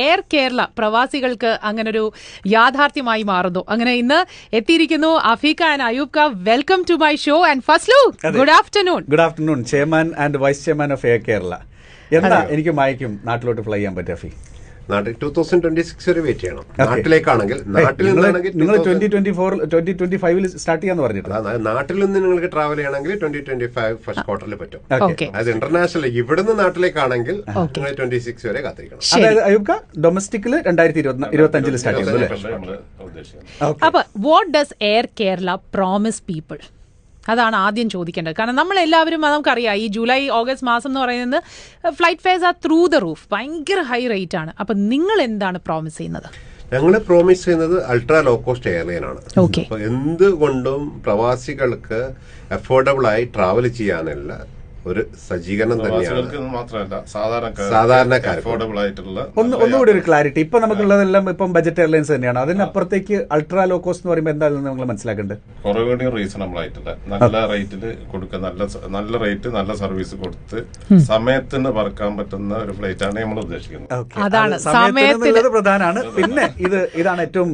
Air Kerala പ്രവാസികൾക്ക് അങ്ങനെ ഒരു യാഥാർത്ഥ്യമായി മാറുന്നു. അങ്ങനെ ഇന്ന് എത്തിയിരിക്കുന്നു അഫീഖ ആൻഡ് അയൂബ് ക. Welcome to my show. And Faslu, good afternoon. Good afternoon, chairman and vice chairman of air Kerala. എന്താ എനിക്ക് മായ്ക്കും നാട്ടിലോട്ട് ഫ്ലൈ ചെയ്യാൻ പറ്റുക അഫീ? നാട്ടിൽ 2026 വരെ വെയിറ്റ് ചെയ്യണം. നാട്ടിലേക്കാണെങ്കിൽ നിങ്ങൾ 2025 സ്റ്റാർട്ട് ചെയ്യാന്ന് പറഞ്ഞിട്ട് നാട്ടിൽ നിന്ന് നിങ്ങൾക്ക് ട്രാവൽ ചെയ്യണമെങ്കിൽ 2025 ഫസ്റ്റ് ക്വാർട്ടറിൽ പറ്റും. അത് ഇന്റർനാഷണൽ ഇവിടുന്ന് നാട്ടിലേക്കാണെങ്കിൽ 2026 വരെ കാത്തിരിക്കണം. അതായത് അയ്യൂബ് ഡൊമസ്റ്റിക്കില് 2025 സ്റ്റാർട്ട് ചെയ്യുന്നത്. അപ്പൊ what does air Kerala promise people? അതാണ് ആദ്യം ചോദിക്കേണ്ടത്. കാരണം നമ്മളെല്ലാവരും നമുക്കറിയാം, ഈ ജൂലൈ ഓഗസ്റ്റ് മാസം എന്ന് പറയുന്നത് flight fares are through the roof, ഭയങ്കര ഹൈ റേറ്റ് ആണ്. അപ്പം നിങ്ങൾ എന്താണ് പ്രോമിസ് ചെയ്യുന്നത്? ഞങ്ങൾ പ്രോമിസ് ചെയ്യുന്നത് അൾട്രാ ലോ കോസ്റ്റ് എയർലൈൻ ആണ്. ഓക്കെ, അപ്പൊ എന്തുകൊണ്ടും പ്രവാസികൾക്ക് അഫോർഡബിൾ ആയി ട്രാവൽ ചെയ്യാനുള്ള ഒരു സജ്ജീകരണം തന്നെയാണ്. മാത്രമല്ല സാധാരണക്കാർക്ക് ഒന്നുകൂടി ഒരു ക്ലാരിറ്റി. ഇപ്പൊ നമുക്കുള്ളതെല്ലാം ഇപ്പം ബജറ്റ് എയർലൈൻസ് തന്നെയാണ്. അതിനപ്പുറത്തേക്ക് അൾട്രാ ലോ കോസ്റ്റ് എന്ന് പറയുമ്പോൾ എന്താണെന്ന് നിങ്ങൾ മനസ്സിലാക്കേണ്ടത്? കുറവുകൂടി റീസണബിൾ ആയിട്ടുള്ള നല്ല റേറ്റിൽ കൊടുക്കുക, നല്ല റേറ്റ് നല്ല സർവീസ് കൊടുത്ത് സമയത്തിന് പറക്കാൻ പറ്റുന്ന ഒരു ഫ്ലൈറ്റ് ആണ് നമ്മൾ ഉദ്ദേശിക്കുന്നത്. അതാണ് സമയത്തിനുള്ളത് പ്രധാനമാണ്. പിന്നെ ഇതാണ് ഏറ്റവും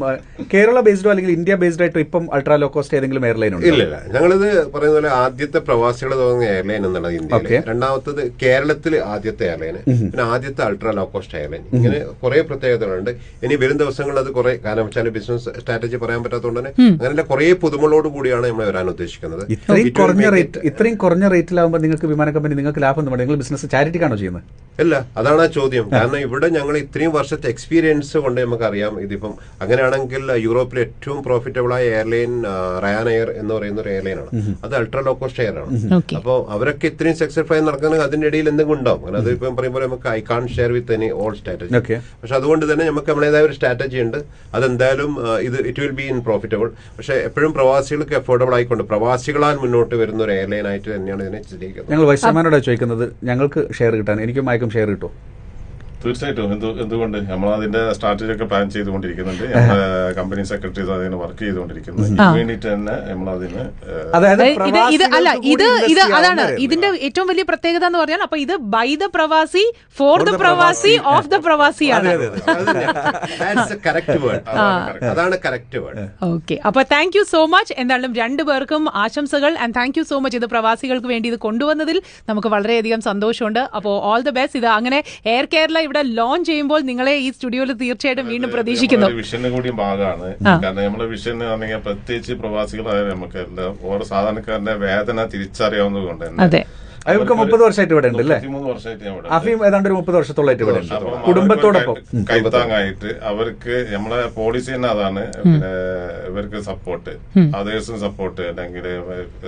കേരള ബേസ്ഡോ അല്ലെങ്കിൽ ഇന്ത്യ ബേസ്ഡ് ആയിട്ടോ ഇപ്പം അൾട്രാ ലോ കോസ്റ്റ് ഏതെങ്കിലും എയർലൈൻ ഉണ്ട്? ഇല്ല, ഞങ്ങളിത് പറയുന്ന പോലെ ആദ്യത്തെ പ്രവാസികൾ തോന്നുന്ന എയർലൈൻ എന്നുള്ളത് ഇന്ത്യയിലെ, രണ്ടാമത്തത് കേരളത്തിലെ ആദ്യത്തെ എയർലൈൻ, പിന്നെ ആദ്യത്തെ അൾട്രാ ലോ കോസ്റ്റ് എയർലൈൻ. ഇങ്ങനെ കുറെ പ്രത്യേകതകളുണ്ട്. ഇനി വരും ദിവസങ്ങളിൽ അത് കുറെ, കാരണം വെച്ചാൽ ബിസിനസ് സ്ട്രാറ്റജി പറയാൻ പറ്റാത്തതുകൊണ്ട് തന്നെ അങ്ങനെ കുറെ പുതുമകളോട് കൂടിയാണ് നമ്മൾ വരാൻ ഉദ്ദേശിക്കുന്നത്. ഇത്രയും കുറഞ്ഞ റേറ്റിലാവുമ്പോൾ നിങ്ങൾക്ക് വിമാന കമ്പനി നിങ്ങൾക്ക് ലാഭം ഒന്നും, നിങ്ങൾ ബിസിനസ് ചാരിറ്റിക്കാണോ ചെയ്യുന്നത്? ഇല്ല, അതാണ് ആ ചോദ്യം. കാരണം ഇവിടെ ഞങ്ങൾ ഇത്രയും വർഷത്തെ എക്സ്പീരിയൻസ് കൊണ്ട് നമുക്കറിയാം. ഇതിപ്പം അങ്ങനെയാണെങ്കിൽ യൂറോപ്പിലെ ഏറ്റവും പ്രോഫിറ്റബിൾ ആയ എയർലൈൻ റയാൻ എയർ എന്ന് പറയുന്ന ഒരു എയർലൈനാണ്. അത് അൾട്രാ ലോ കോസ്റ്റ് എയർ ആണ്. അപ്പോൾ അവരൊക്കെ ഇത്രയും സക്സസ്ഫുൾ ആയി നടക്കുന്നത് അതിന്റെ ഇടയിൽ എന്തെങ്കിലും ഉണ്ടാവും. കാരണം അതിപ്പം പറയുമ്പോൾ നമുക്ക് I can share with any all strategy. പക്ഷെ അതുകൊണ്ട് തന്നെ നമുക്ക് നമ്മുടേതായ ഒരു സ്ട്രാറ്റജി ഉണ്ട്. അതെന്തായാലും it will be in profitable. പക്ഷെ എപ്പോഴും പ്രവാസികൾക്ക് അഫോർഡബിൾ ആയിക്കൊണ്ട് പ്രവാസികളാൽ മുന്നോട്ട് വരുന്ന ഒരു എയർലൈൻ ആയിട്ട് തന്നെയാണ് ഇതിനെ ചിന്തിക്കുന്നത്. ഞങ്ങൾ വൈസ്മാനോട് ചോദിക്കുന്നത്, ഞങ്ങൾക്ക് ഷെയർ കിട്ടാൻ എനിക്കും മായ്ക്കും ഷെയർ കിട്ടുമോ? തീർച്ചയായിട്ടും. എന്തുകൊണ്ട് നമ്മൾ അതിന്റെ സ്ട്രാറ്റജി ഒക്കെ പ്ലാൻ ചെയ്തുകൊണ്ടിരിക്കുന്നുണ്ട്. നമ്മുടെ കമ്പനി സെക്രട്ടറീസ് അതിന് വർക്ക് ചെയ്തുകൊണ്ടിരിക്കുന്നു. വേണ്ടിയിട്ട് തന്നെ നമ്മൾ അതിന് അതാണ് ഇതിന്റെ ഏറ്റവും വലിയ പ്രത്യേകത എന്ന് പറഞ്ഞാൽ, അപ്പൊ ഇത് ബൈ ദ പ്രവാസി ഫോർ ദ പ്രവാസി ഓഫ് ദ പ്രവാസി ആണ്. അതാണ് കറക്റ്റ് വേർഡ്. ഓക്കെ, അപ്പൊ താങ്ക് യു സോ മച്ച്. എന്തായാലും രണ്ടുപേർക്കും ആശംസകൾ and thank you so much. ഇത് പ്രവാസികൾക്ക് വേണ്ടി ഇത് കൊണ്ടുവന്നതിൽ നമുക്ക് വളരെയധികം സന്തോഷമുണ്ട്. അപ്പോൾ ഓൾ ദ ബെസ്റ്റ്. ഇത് അങ്ങനെ എയർ കേരള ഇവിടെ ലോഞ്ച് ചെയ്യുമ്പോൾ നിങ്ങളെ ഈ സ്റ്റുഡിയോയിൽ തീർച്ചയായിട്ടും വീണ്ടും പ്രതീക്ഷിക്കുന്നു. വിഷന്റെ കൂടി ഭാഗമാണ്. കാരണം നമ്മുടെ വിഷൻ ആണെങ്കിൽ പ്രത്യേകിച്ച് പ്രവാസികളായ നമുക്ക് ഓരോ സാധാരണക്കാരന്റെ വേദന തിരിച്ചറിയാവുന്നത് കൊണ്ട് തന്നെ. അയ്യൂബ് 30 വർഷമായിട്ട് ഇവിടെ ഉണ്ട് അല്ലേ? അഫീം ഏതാണ്ട് ഒരു 30 വർഷത്തോളായിട്ട് ഇവിടെ ഉണ്ട് കുടുംബത്തോടൊപ്പം. കൈത്താങ്ങായിട്ട് അവർക്ക് നമ്മളെ പോളിസി തന്നെ അതാണ്. പിന്നെ ഇവർക്ക് സപ്പോർട്ട്, അതേഴ്സിന് സപ്പോർട്ട്, അല്ലെങ്കിൽ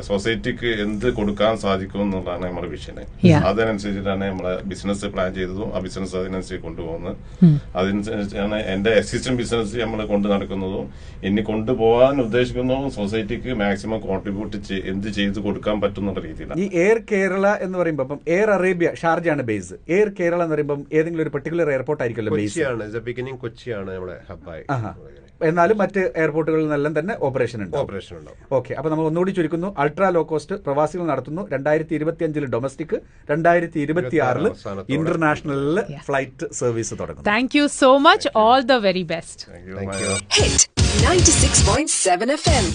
സൊസൈറ്റിക്ക് എന്ത് കൊടുക്കാൻ സാധിക്കും എന്നുള്ളതാണ് നമ്മുടെ വിഷന്. അതിനനുസരിച്ചിട്ടാണ് നമ്മളെ ബിസിനസ് പ്ലാൻ ചെയ്തതും ആ ബിസിനസ് അതിനനുസരിച്ച് കൊണ്ടുപോകുന്നത്. അതിനനുസരിച്ചാണ് എന്റെ എക്സിസ്റ്റന്റ് ബിസിനസ് നമ്മൾ കൊണ്ടു നടക്കുന്നതും ഇനി കൊണ്ടുപോകാൻ ഉദ്ദേശിക്കുന്നതും സൊസൈറ്റിക്ക് മാക്സിമം കോൺട്രിബ്യൂട്ട് എന്ത് ചെയ്ത് കൊടുക്കാൻ പറ്റുന്ന രീതിയിലാണ്. ഈ എയർ കേരള എന്ന് പറയുമ്പോൾ എയർ അറേബ്യ ഷാർജയാണ് ബേസ്. എയർ കേരള എന്ന് പറയുമ്പോൾ ഏതെങ്കിലും ഒരു പെർട്ടിക്കുലർ എയർപോർട്ട് ആയിരിക്കുമല്ലോ ബേസ്? കൊച്ചിയാണ് നമ്മുടെ ഹബ്ബായി. എന്നാലും മറ്റ് എയർപോർട്ടുകളിൽ നിന്നെല്ലാം തന്നെ ഓപ്പറേഷൻ ഉണ്ട്. ഓക്കെ, അപ്പൊ നമ്മൾ ഒന്നുകൂടി ചുരുക്കുന്നു. അൾട്രാ ലോ കോസ്റ്റ് പ്രവാസികൾ നടത്തുന്നു. 2025 ഡൊമസ്റ്റിക്, 2026 ഇന്റർനാഷണലിൽ ഫ്ലൈറ്റ് സർവീസ് തുടങ്ങും. Thank you so much. All the very best. Hit 96.7 FM